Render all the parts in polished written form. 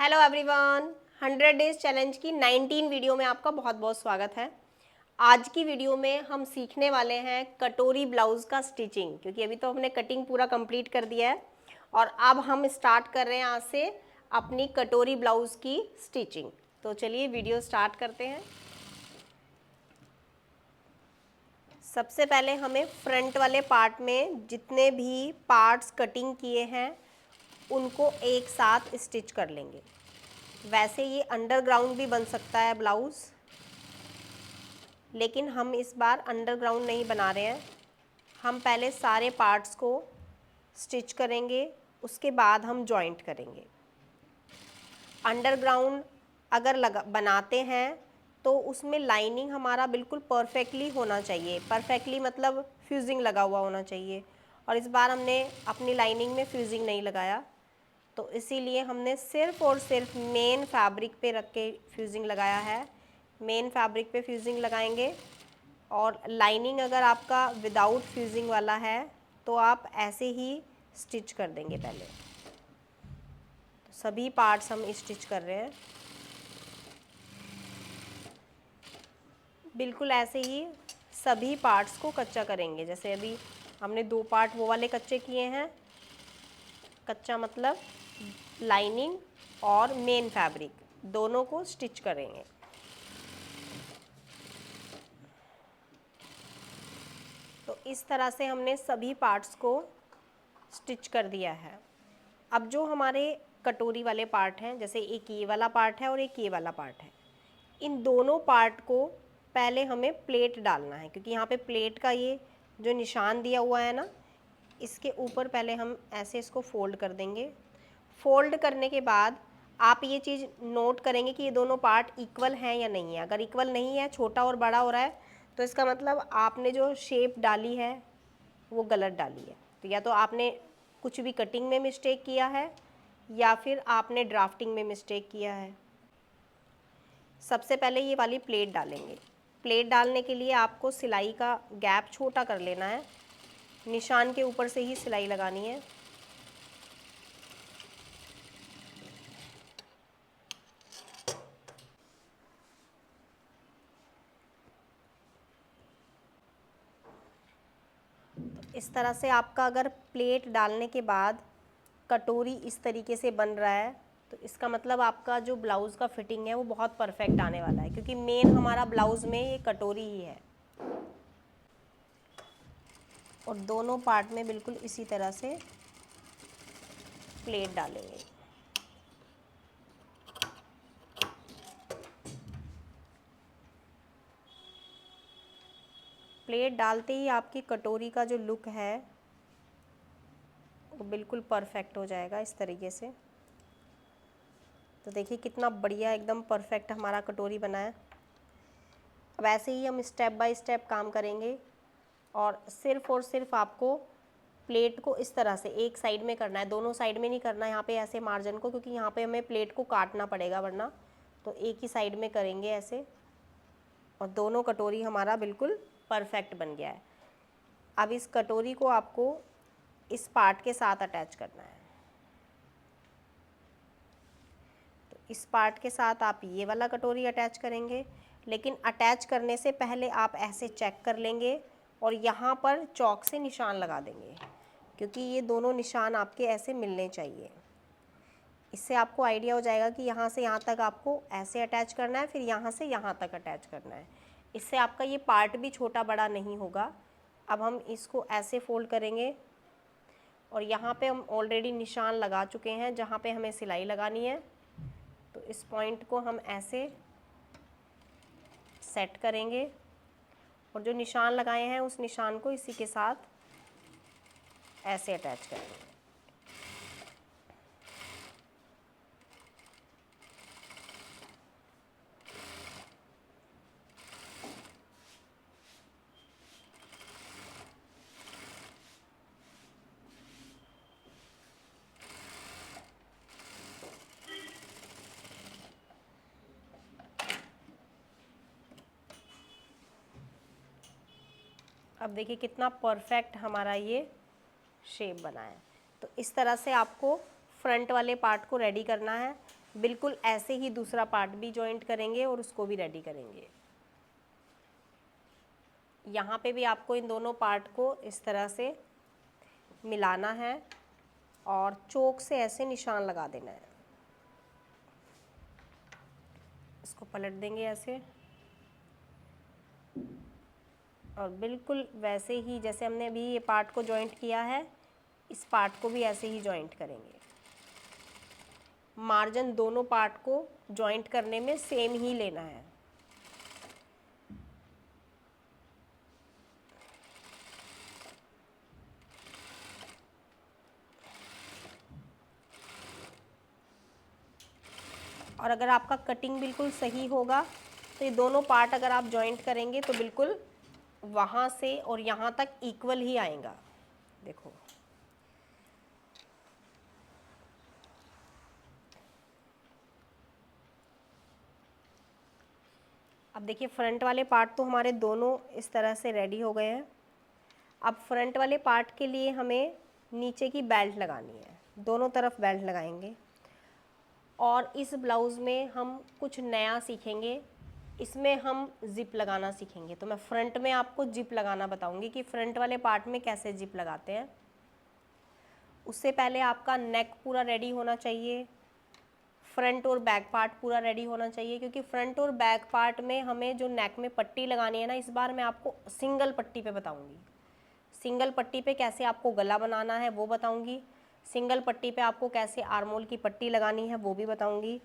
Hello everyone, 100 days challenge की 19 video में आपका बहुत बहुत स्वागत है। आज की वीडियो में हम सीखने वाले हैं कटोरी ब्लाउज का स्टिचिंग, क्योंकि अभी तो हमने कटिंग पूरा कंप्लीट कर दिया है और अब हम स्टार्ट कर रहे हैं आज से अपनी कटोरी ब्लाउज की स्टिचिंग। तो चलिए वीडियो स्टार्ट करते हैं। सबसे पहले हमें फ्रंट वाले पार्ट में जितने भी पार्ट्स कटिंग किए हैं उनको एक साथ स्टिच कर लेंगे। वैसे ये अंडरग्राउंड भी बन सकता है ब्लाउज़, लेकिन हम इस बार अंडरग्राउंड नहीं बना रहे हैं। हम पहले सारे पार्ट्स को स्टिच करेंगे, उसके बाद हम जॉइंट करेंगे। अंडरग्राउंड अगर बनाते हैं तो उसमें लाइनिंग हमारा बिल्कुल परफेक्टली होना चाहिए। परफेक्टली मतलब फ्यूजिंग लगा हुआ होना चाहिए, और इस बार हमने अपनी लाइनिंग में फ्यूजिंग नहीं लगाया, तो इसीलिए हमने सिर्फ और सिर्फ मेन फैब्रिक पे रख के फ्यूजिंग लगाया है। मेन फैब्रिक पे फ्यूजिंग लगाएंगे, और लाइनिंग अगर आपका विदाउट फ्यूजिंग वाला है तो आप ऐसे ही स्टिच कर देंगे। पहले तो सभी पार्ट्स हम स्टिच कर रहे हैं, बिल्कुल ऐसे ही सभी पार्ट्स को कच्चा करेंगे। जैसे अभी हमने 2 पार्ट वो वाले कच्चे किए हैं, कच्चा मतलब लाइनिंग और मेन फैब्रिक दोनों को स्टिच करेंगे। तो इस तरह से हमने सभी पार्ट्स को स्टिच कर दिया है। अब जो हमारे कटोरी वाले पार्ट हैं, जैसे एक ये वाला पार्ट है और एक ये वाला पार्ट है, इन दोनों पार्ट को पहले हमें प्लेट डालना है, क्योंकि यहाँ पे प्लेट का ये जो निशान दिया हुआ है ना, इसके ऊपर पहले हम ऐसे इसको फोल्ड कर देंगे। फोल्ड करने के बाद आप ये चीज़ नोट करेंगे कि ये दोनों पार्ट इक्वल हैं या नहीं है। अगर इक्वल नहीं है, छोटा और बड़ा हो रहा है, तो इसका मतलब आपने जो शेप डाली है वो गलत डाली है। तो या तो आपने कुछ भी कटिंग में मिस्टेक किया है या फिर आपने ड्राफ्टिंग में मिस्टेक किया है। सबसे पहले ये वाली प्लेट डालेंगे। प्लेट डालने के लिए आपको सिलाई का गैप छोटा कर लेना है, निशान के ऊपर से ही सिलाई लगानी है। इस तरह से आपका अगर प्लेट डालने के बाद कटोरी इस तरीके से बन रहा है, तो इसका मतलब आपका जो ब्लाउज़ का फिटिंग है वो बहुत परफेक्ट आने वाला है, क्योंकि मेन हमारा ब्लाउज़ में ये कटोरी ही है। और दोनों पार्ट में बिल्कुल इसी तरह से प्लेट डालेंगे। प्लेट डालते ही आपकी कटोरी का जो लुक है वो बिल्कुल परफेक्ट हो जाएगा इस तरीके से। तो देखिए कितना बढ़िया एकदम परफेक्ट हमारा कटोरी बना है। अब ऐसे ही हम स्टेप बाय स्टेप काम करेंगे, और सिर्फ आपको प्लेट को इस तरह से एक साइड में करना है, दोनों साइड में नहीं करना है। यहाँ पे ऐसे मार्जिन को, क्योंकि यहाँ पे हमें प्लेट को काटना पड़ेगा वरना, तो एक ही साइड में करेंगे ऐसे, और दोनों कटोरी हमारा बिल्कुल परफेक्ट बन गया है। अब इस कटोरी को आपको इस पार्ट के साथ अटैच करना है। तो इस पार्ट के साथ आप ये वाला कटोरी अटैच करेंगे, लेकिन अटैच करने से पहले आप ऐसे चेक कर लेंगे और यहाँ पर चॉक से निशान लगा देंगे, क्योंकि ये दोनों निशान आपके ऐसे मिलने चाहिए। इससे आपको आइडिया हो जाएगा कि यहाँ से यहाँ तक आपको ऐसे अटैच करना है, फिर यहाँ से यहाँ तक अटैच करना है। इससे आपका ये पार्ट भी छोटा बड़ा नहीं होगा। अब हम इसको ऐसे फोल्ड करेंगे, और यहाँ पे हम ऑलरेडी निशान लगा चुके हैं जहाँ पे हमें सिलाई लगानी है। तो इस पॉइंट को हम ऐसे सेट करेंगे, और जो निशान लगाए हैं उस निशान को इसी के साथ ऐसे अटैच करेंगे। अब देखिए कितना परफेक्ट हमारा ये शेप बना है। तो इस तरह से आपको फ्रंट वाले पार्ट को रेडी करना है। बिल्कुल ऐसे ही दूसरा पार्ट भी जॉइंट करेंगे और उसको भी रेडी करेंगे। यहाँ पे भी आपको इन दोनों पार्ट को इस तरह से मिलाना है और चोक से ऐसे निशान लगा देना है। इसको पलट देंगे ऐसे और बिल्कुल वैसे ही जैसे हमने अभी ये पार्ट को जॉइंट किया है, इस पार्ट को भी ऐसे ही जॉइंट करेंगे। मार्जिन दोनों पार्ट को जॉइंट करने में सेम ही लेना है। और अगर आपका कटिंग बिल्कुल सही होगा तो ये दोनों पार्ट अगर आप जॉइंट करेंगे तो बिल्कुल वहाँ से और यहाँ तक इक्वल ही आएगा। देखो अब देखिए फ्रंट वाले पार्ट तो हमारे दोनों इस तरह से रेडी हो गए हैं। अब फ्रंट वाले पार्ट के लिए हमें नीचे की बेल्ट लगानी है, दोनों तरफ बेल्ट लगाएंगे। और इस ब्लाउज़ में हम कुछ नया सीखेंगे, इसमें हम जिप लगाना सीखेंगे। तो मैं फ्रंट में आपको जिप लगाना बताऊंगी कि फ्रंट वाले पार्ट में कैसे जिप लगाते हैं। उससे पहले आपका नेक पूरा रेडी होना चाहिए, फ्रंट और बैक पार्ट पूरा रेडी होना चाहिए, क्योंकि फ्रंट और बैक पार्ट में हमें जो नेक में पट्टी लगानी है ना, इस बार मैं आपको सिंगल पट्टी पे बताऊंगी। सिंगल पट्टी पे कैसे आपको गला बनाना है वो बताऊंगी, सिंगल पट्टी पे आपको कैसे आर्मोल की पट्टी लगानी है वो भी बताऊंगी।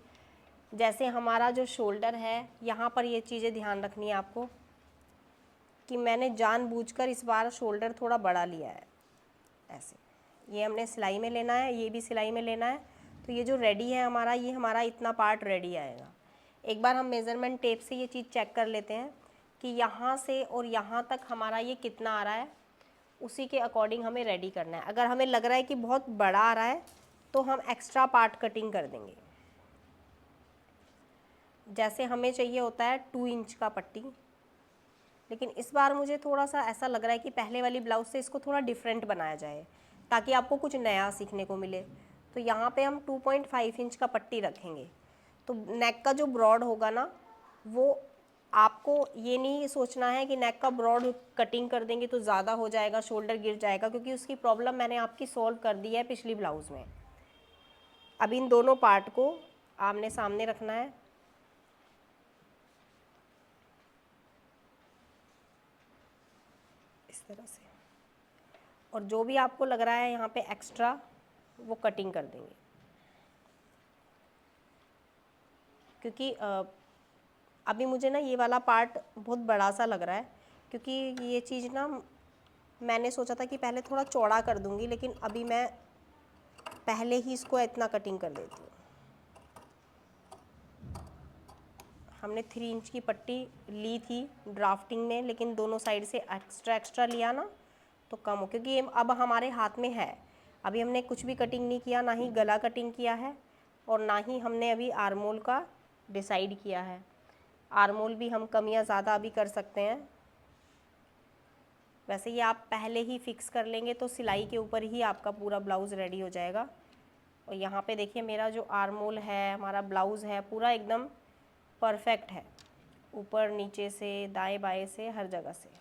जैसे हमारा जो शोल्डर है, यहाँ पर ये चीज़ें ध्यान रखनी है आपको कि मैंने जानबूझकर इस बार शोल्डर थोड़ा बड़ा लिया है। ऐसे ये हमने सिलाई में लेना है, ये भी सिलाई में लेना है। तो ये जो रेडी है हमारा, ये हमारा इतना पार्ट रेडी आएगा। एक बार हम मेज़रमेंट टेप से ये चीज़ चेक कर लेते हैं कि यहाँ से और यहाँ तक हमारा ये कितना आ रहा है, उसी के अकॉर्डिंग हमें रेडी करना है। अगर हमें लग रहा है कि बहुत बड़ा आ रहा है तो हम एक्स्ट्रा पार्ट कटिंग कर देंगे। जैसे हमें चाहिए होता है 2 इंच का पट्टी, लेकिन इस बार मुझे थोड़ा सा ऐसा लग रहा है कि पहले वाली ब्लाउज से इसको थोड़ा डिफरेंट बनाया जाए ताकि आपको कुछ नया सीखने को मिले। तो यहाँ पे हम 2.5 इंच का पट्टी रखेंगे। तो नेक का जो ब्रॉड होगा ना, वो आपको ये नहीं सोचना है कि नेक का ब्रॉड कटिंग कर देंगे तो ज़्यादा हो जाएगा, शोल्डर गिर जाएगा, क्योंकि उसकी प्रॉब्लम मैंने आपकी सॉल्व कर दी है पिछली ब्लाउज़ में। अब इन दोनों पार्ट को आमने सामने रखना है, इस तरह से। और जो भी आपको लग रहा है यहाँ पे एक्स्ट्रा, वो कटिंग कर देंगे। क्योंकि अभी मुझे ना ये वाला पार्ट बहुत बड़ा सा लग रहा है, क्योंकि ये चीज़ ना मैंने सोचा था कि पहले थोड़ा चौड़ा कर दूंगी, लेकिन अभी मैं पहले ही इसको इतना कटिंग कर देती हूँ। हमने 3 इंच की पट्टी ली थी ड्राफ्टिंग में, लेकिन दोनों साइड से एक्स्ट्रा लिया ना तो कम हो, क्योंकि ये अब हमारे हाथ में है। अभी हमने कुछ भी कटिंग नहीं किया, ना ही गला कटिंग किया है और ना ही हमने अभी आर्मोल का डिसाइड किया है। आर्मोल भी हम कम या ज़्यादा अभी कर सकते हैं। वैसे ये आप पहले ही फिक्स कर लेंगे तो सिलाई के ऊपर ही आपका पूरा ब्लाउज़ रेडी हो जाएगा। और यहाँ पे देखिए मेरा जो आर्मोल है, हमारा ब्लाउज़ है, पूरा एकदम परफेक्ट है, ऊपर नीचे से दाएं बाएं से हर जगह से।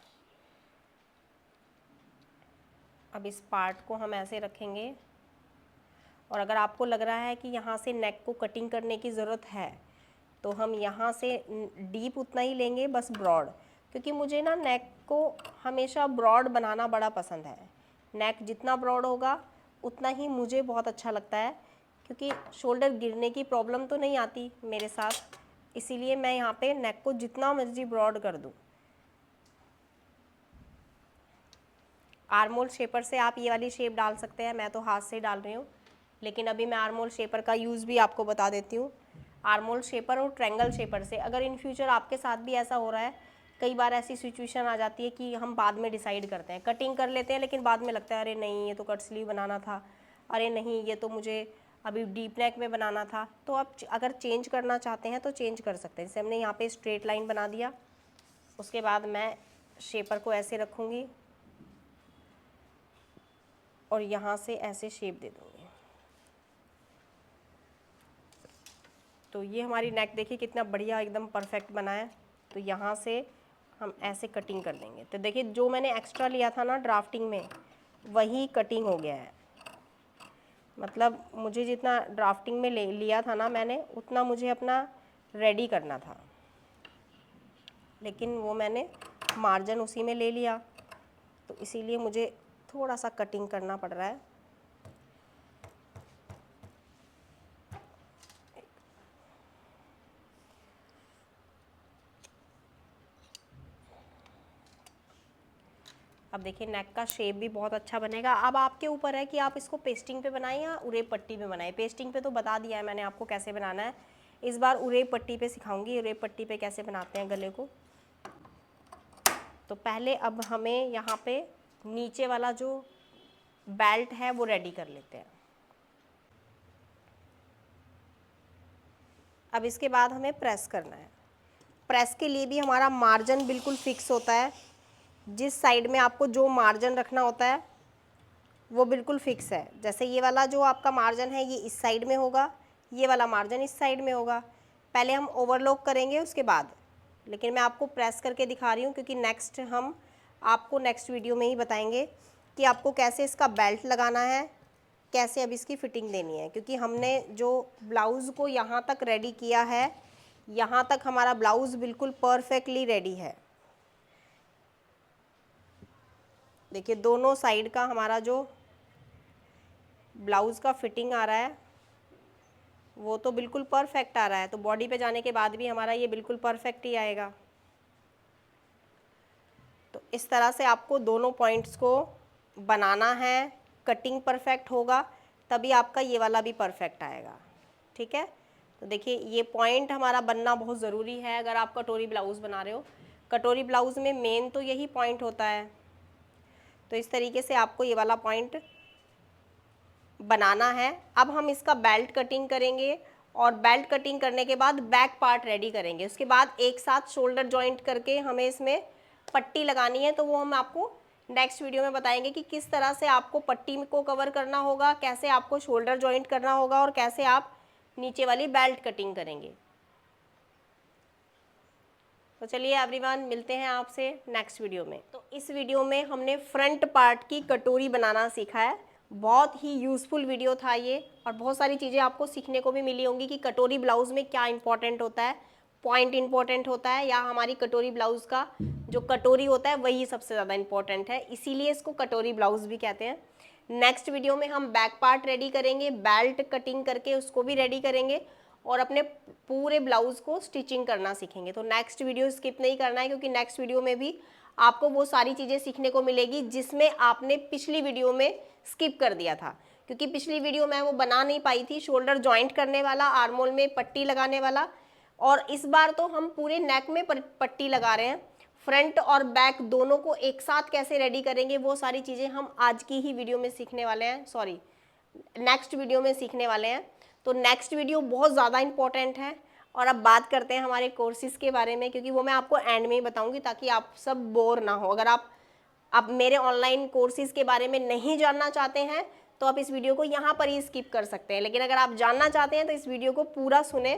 अब इस पार्ट को हम ऐसे रखेंगे और अगर आपको लग रहा है कि यहाँ से नेक को कटिंग करने की ज़रूरत है तो हम यहाँ से डीप उतना ही लेंगे, बस ब्रॉड, क्योंकि मुझे ना नेक को हमेशा ब्रॉड बनाना बड़ा पसंद है। नेक जितना ब्रॉड होगा उतना ही मुझे बहुत अच्छा लगता है, क्योंकि शोल्डर गिरने की प्रॉब्लम तो नहीं आती मेरे साथ, इसीलिए मैं यहाँ पे नेक को जितना मर्जी ब्रॉड कर दूँ। आर्मोल शेपर से आप ये वाली शेप डाल सकते हैं, मैं तो हाथ से डाल रही हूँ, लेकिन अभी मैं आर्मोल शेपर का यूज़ भी आपको बता देती हूँ। आर्मोल शेपर और ट्रायंगल शेपर से अगर इन फ्यूचर आपके साथ भी ऐसा हो रहा है, कई बार ऐसी सिचुएशन आ जाती है कि हम बाद में डिसाइड करते हैं, कटिंग कर लेते हैं, लेकिन बाद में लगता है अरे नहीं ये तो कट स्लीव बनाना था, अरे नहीं ये तो मुझे अभी डीप नेक में बनाना था। तो आप अगर चेंज करना चाहते हैं तो चेंज कर सकते हैं। जैसे हमने यहाँ पे स्ट्रेट लाइन बना दिया, उसके बाद मैं शेपर को ऐसे रखूँगी और यहाँ से ऐसे शेप दे दूँगी। तो ये हमारी नेक देखिए कितना बढ़िया एकदम परफेक्ट बना है। तो यहाँ से हम ऐसे कटिंग कर देंगे। तो देखिए जो मैंने एक्स्ट्रा लिया था ना ड्राफ्टिंग में, वही कटिंग हो गया है। मतलब मुझे जितना ड्राफ्टिंग में लिया था ना मैंने, उतना मुझे अपना रेडी करना था, लेकिन वो मैंने मार्जिन उसी में ले लिया, तो इसीलिए मुझे थोड़ा सा कटिंग करना पड़ रहा है। अब देखिए नेक का शेप भी बहुत अच्छा बनेगा। अब आपके ऊपर है कि आप इसको पेस्टिंग पे बनाएं या उरे पट्टी पे बनाएं। पेस्टिंग पे तो बता दिया है मैंने आपको कैसे बनाना है, इस बार उरे पट्टी पे सिखाऊंगी, उरे पट्टी पे कैसे बनाते हैं गले को। तो पहले अब हमें यहाँ पे नीचे वाला जो बेल्ट है वो रेडी कर लेते हैं। अब इसके बाद हमें प्रेस करना है। प्रेस के लिए भी हमारा मार्जिन बिल्कुल फिक्स होता है। जिस साइड में आपको जो मार्जिन रखना होता है वो बिल्कुल फिक्स है। जैसे ये वाला जो आपका मार्जिन है ये इस साइड में होगा, ये वाला मार्जिन इस साइड में होगा। पहले हम ओवरलॉक करेंगे उसके बाद, लेकिन मैं आपको प्रेस करके दिखा रही हूँ क्योंकि नेक्स्ट हम आपको नेक्स्ट वीडियो में ही बताएंगे कि आपको कैसे इसका बेल्ट लगाना है, कैसे अब इसकी फ़िटिंग देनी है। क्योंकि हमने जो ब्लाउज़ को यहाँ तक रेडी किया है, यहाँ तक हमारा ब्लाउज़ बिल्कुल परफेक्टली रेडी है। देखिए दोनों साइड का हमारा जो ब्लाउज़ का फिटिंग आ रहा है वो तो बिल्कुल परफेक्ट आ रहा है। तो बॉडी पे जाने के बाद भी हमारा ये बिल्कुल परफेक्ट ही आएगा। तो इस तरह से आपको दोनों पॉइंट्स को बनाना है। कटिंग परफेक्ट होगा तभी आपका ये वाला भी परफेक्ट आएगा। ठीक है, तो देखिए ये पॉइंट हमारा बनना बहुत ज़रूरी है अगर आप कटोरी ब्लाउज़ बना रहे हो। कटोरी ब्लाउज़ में मेन तो यही पॉइंट होता है। तो इस तरीके से आपको ये वाला पॉइंट बनाना है। अब हम इसका बेल्ट कटिंग करेंगे और बेल्ट कटिंग करने के बाद बैक पार्ट रेडी करेंगे। उसके बाद एक साथ शोल्डर जॉइंट करके हमें इसमें पट्टी लगानी है। तो वो हम आपको नेक्स्ट वीडियो में बताएंगे कि किस तरह से आपको पट्टी को कवर करना होगा, कैसे आपको शोल्डर जॉइंट करना होगा और कैसे आप नीचे वाली बेल्ट कटिंग करेंगे। तो चलिए एवरीवन, मिलते हैं आपसे नेक्स्ट वीडियो में। तो इस वीडियो में हमने फ्रंट पार्ट की कटोरी बनाना सीखा है। बहुत ही यूज़फुल वीडियो था ये, और बहुत सारी चीज़ें आपको सीखने को भी मिली होंगी कि कटोरी ब्लाउज़ में क्या इंपॉर्टेंट होता है, पॉइंट इंपॉर्टेंट होता है, या हमारी कटोरी ब्लाउज़ का जो कटोरी होता है वही सबसे ज़्यादा इंपॉर्टेंट है, इसीलिए इसको कटोरी ब्लाउज़ भी कहते हैं। नेक्स्ट वीडियो में हम बैक पार्ट रेडी करेंगे, बेल्ट कटिंग करके उसको भी रेडी करेंगे और अपने पूरे ब्लाउज़ को स्टिचिंग करना सीखेंगे। तो नेक्स्ट वीडियो स्किप नहीं करना है, क्योंकि नेक्स्ट वीडियो में भी आपको वो सारी चीज़ें सीखने को मिलेगी जिसमें आपने पिछली वीडियो में स्किप कर दिया था। क्योंकि पिछली वीडियो में वो बना नहीं पाई थी, शोल्डर जॉइंट करने वाला, आर्मोल में पट्टी लगाने वाला, और इस बार तो हम पूरे नेक में पट्टी लगा रहे हैं। फ्रंट और बैक दोनों को एक साथ कैसे रेडी करेंगे वो सारी चीज़ें हम आज की ही वीडियो में सीखने वाले हैं, सॉरी नेक्स्ट वीडियो में सीखने वाले हैं। तो नेक्स्ट वीडियो बहुत ज़्यादा इंपॉर्टेंट है। और अब बात करते हैं हमारे कोर्सेज़ के बारे में, क्योंकि वो मैं आपको एंड में ही बताऊंगी ताकि आप सब बोर ना हो। अगर आप मेरे ऑनलाइन कोर्सेज़ के बारे में नहीं जानना चाहते हैं तो आप इस वीडियो को यहाँ पर ही स्किप कर सकते हैं, लेकिन अगर आप जानना चाहते हैं तो इस वीडियो को पूरा सुने,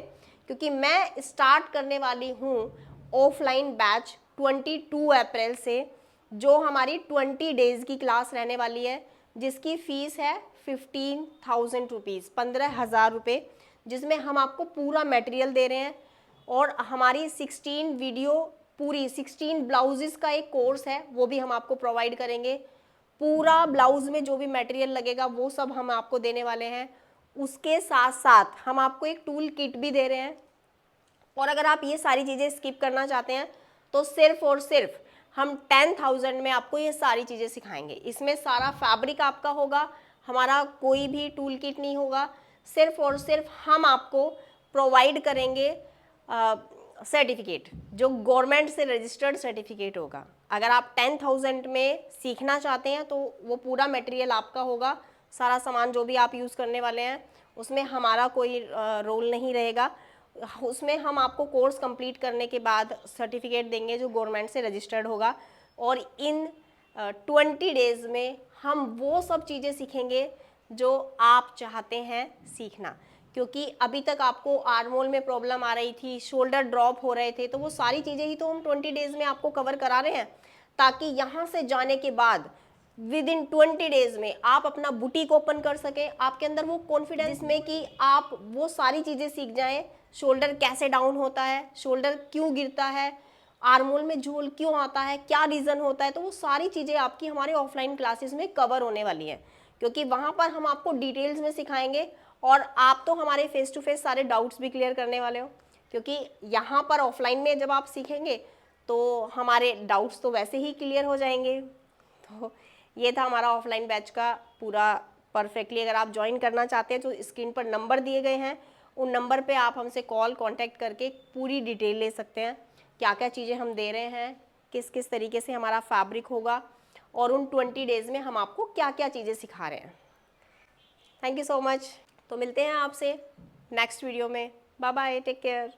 क्योंकि मैं स्टार्ट करने वाली हूँ ऑफलाइन बैच 22 अप्रैल से, जो हमारी 20 डेज़ की क्लास रहने वाली है, जिसकी फ़ीस है 15,000 रुपीज़, 15,000 रुपये, जिसमें हम आपको पूरा मटेरियल दे रहे हैं। और हमारी 16 वीडियो पूरी 16 ब्लाउजेस का एक कोर्स है, वो भी हम आपको प्रोवाइड करेंगे। पूरा ब्लाउज में जो भी मटेरियल लगेगा वो सब हम आपको देने वाले हैं। उसके साथ साथ हम आपको एक टूल किट भी दे रहे हैं। और अगर आप ये सारी चीज़ें स्किप करना चाहते हैं तो सिर्फ और सिर्फ हम 10,000 में आपको ये सारी चीज़ें सिखाएंगे। इसमें सारा फैब्रिक आपका होगा, हमारा कोई भी टूल किट नहीं होगा। सिर्फ और सिर्फ हम आपको प्रोवाइड करेंगे सर्टिफिकेट, जो गवर्नमेंट से रजिस्टर्ड सर्टिफिकेट होगा। अगर आप 10,000 में सीखना चाहते हैं तो वो पूरा मटेरियल आपका होगा, सारा सामान जो भी आप यूज़ करने वाले हैं उसमें हमारा कोई रोल नहीं रहेगा। उसमें हम आपको कोर्स कंप्लीट करने के बाद सर्टिफिकेट देंगे जो गवर्नमेंट से रजिस्टर्ड होगा। और इन 20 डेज़ में हम वो सब चीज़ें सीखेंगे जो आप चाहते हैं सीखना। क्योंकि अभी तक आपको आर्म होल में प्रॉब्लम आ रही थी, शोल्डर ड्रॉप हो रहे थे, तो वो सारी चीज़ें ही तो हम 20 डेज में आपको कवर करा रहे हैं, ताकि यहाँ से जाने के बाद विद इन 20 डेज में आप अपना बुटीक ओपन कर सकें, आपके अंदर वो कॉन्फिडेंस जिसमें कि आप वो सारी चीज़ें सीख जाएं, शोल्डर कैसे डाउन होता है, शोल्डर क्यों गिरता है, आर्म होल में झोल क्यों आता है, क्या रीज़न होता है। तो वो सारी चीज़ें आपकी हमारे ऑफलाइन क्लासेस में कवर होने वाली हैं, क्योंकि वहाँ पर हम आपको डिटेल्स में सिखाएंगे और आप तो हमारे फेस टू फेस सारे डाउट्स भी क्लियर करने वाले हो, क्योंकि यहाँ पर ऑफलाइन में जब आप सीखेंगे तो हमारे डाउट्स तो वैसे ही क्लियर हो जाएंगे। तो ये था हमारा ऑफलाइन बैच का पूरा परफेक्टली। अगर आप ज्वाइन करना चाहते हैं तो स्क्रीन पर नंबर दिए गए हैं, उन नंबर पे आप हमसे कॉल कांटेक्ट करके पूरी डिटेल ले सकते हैं, क्या क्या चीज़ें हम दे रहे हैं, किस किस तरीके से हमारा फैब्रिक होगा और उन 20 डेज़ में हम आपको क्या क्या चीज़ें सिखा रहे हैं। Thank you so much. तो मिलते हैं आपसे नेक्स्ट वीडियो में। Bye bye, take care.